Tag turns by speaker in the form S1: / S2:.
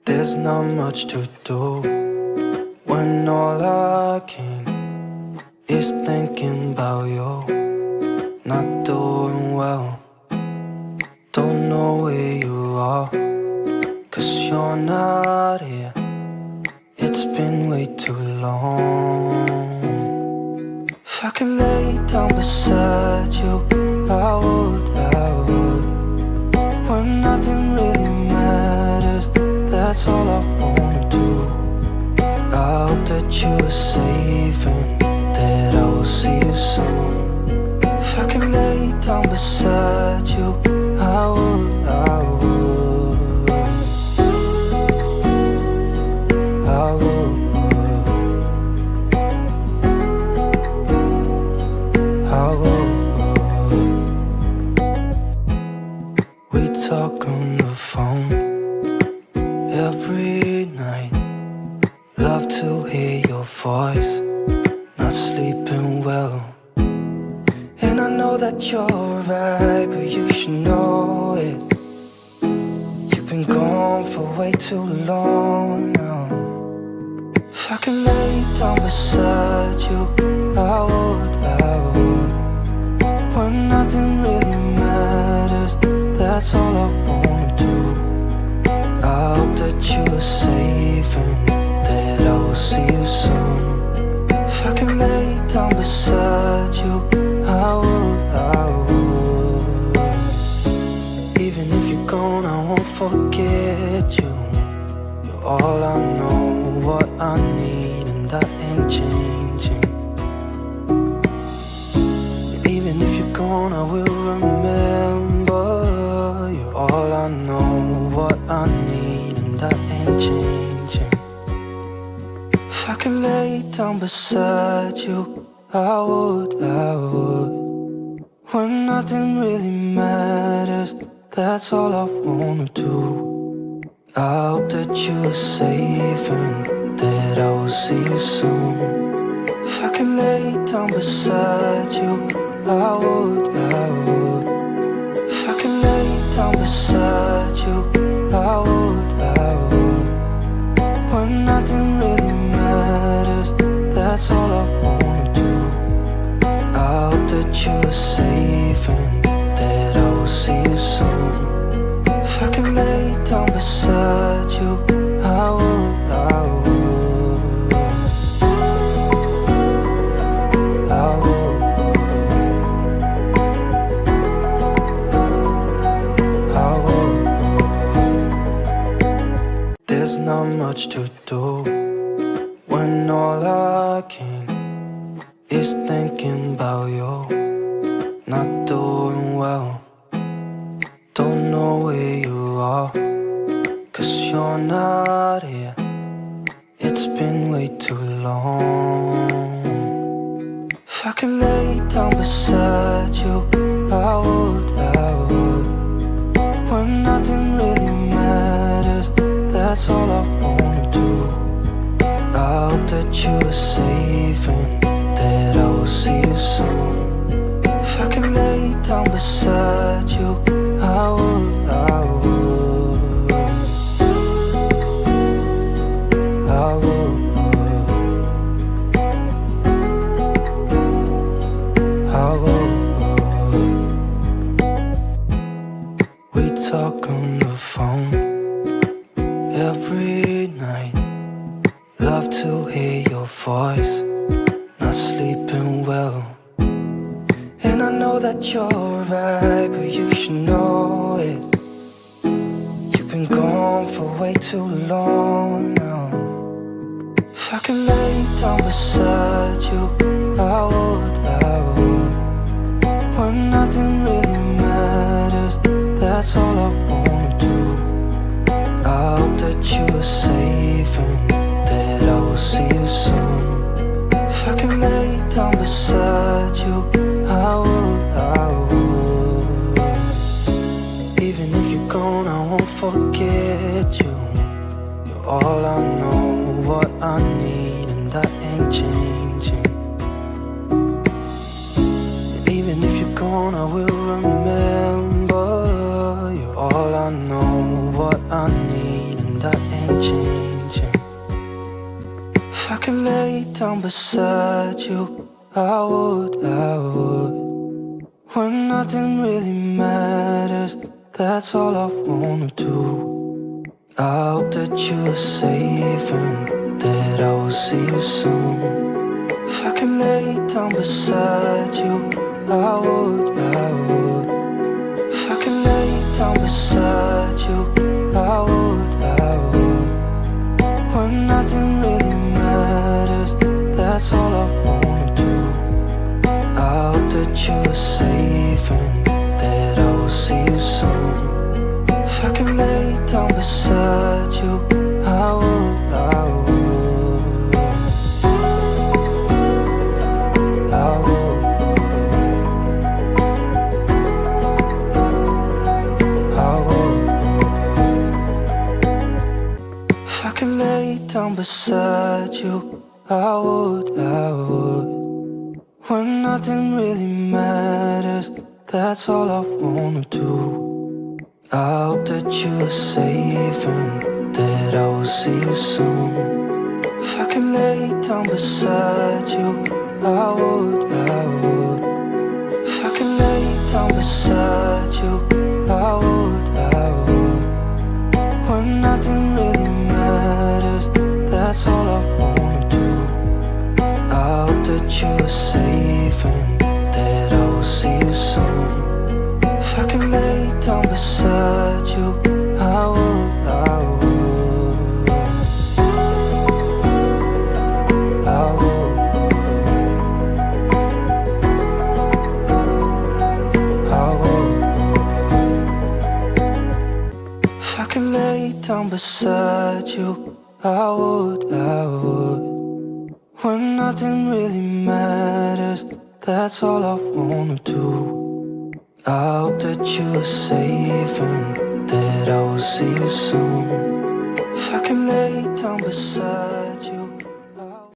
S1: There's not much to do when all I can is thinking about you. Not doing well, don't know where you are, 'cause you're not here. It's been way too long. If I could lay down beside you, I would. When nothing really matters, that's all I wanna do. I hope that you are safe and that I will see you soon. If I could lay down beside you, I would. I would. We talk on the phone every night. Love to hear your voice. Not sleeping well, and I know that you're right, but you should know it. You've been gone for way too long now. If I could lay down beside you, I would. When nothing really matters, that's all I wanna do. I hope that you are safe and that I will see you soon. If I can lay down beside you, I would. Even if you're gone, I won't forget you. You're all I know, what I need, and that ain't changing. Even if you're gone, I will remember. You're all I know, what I need, and that ain't changing. If I could lay down beside you, I would. When nothing really matters, that's all I wanna do. I hope that you are safe and that I will see you soon. If I could lay down beside you, I would. If I could lay down beside you, I would. When nothing really matters, that's all I wanna do. I hope that you are safe and that I will see you soon. If I could lay down beside you, I would. There's not much to do when all I can is thinking about you. Not doing well, don't know where you are, 'cause you're not here. It's been way too long. If I could lay down beside you, I would. When nothing really matters, that's all I wanna do. I hope that you are safe and that I will see you soon. If I could lay down beside you, I would. I would. I would. We talk on the phone every night. Love to hear your voice. Not sleeping well, and I know that you're right, but you should know it. You've been gone for way too long now. If I could lay down beside you, I would. When nothing really matters, that's all I wanna do. I hope that you are safe and that I will see you soon. If I can lay down beside you, I would. Even if you're gone, I won't forget you. You're all I know, what I need, and that ain't changing. And even if you're gone, I will remember. You're all I know, what I need, and that ain't down beside you, I would. When nothing really matters, that's all I wanna do. I hope that you are safe and that I will see you soon. If I could lay down beside you, I would. If I could lay down beside you, I would. When nothing really matters, that's all I wanna do. I hope that you are safe and that I will see you soon. If I could lay down beside you, I would. I would. If I could lay down beside you, I would. When nothing really matters, that's all I wanna do. I hope that you are safe and that I will see you soon. If I could lay down beside you, I would. If I could lay down beside you, I would. When nothing really matters, that's all I wanna do. I hope that you are safe and that I will see you soon. If I could lay down beside you, I would. I would. I would. I would. If I could lay down beside you, I would. When nothing really matters, that's all I wanna do. I hope that you are safe and that I will see you soon. If I could lay down beside you,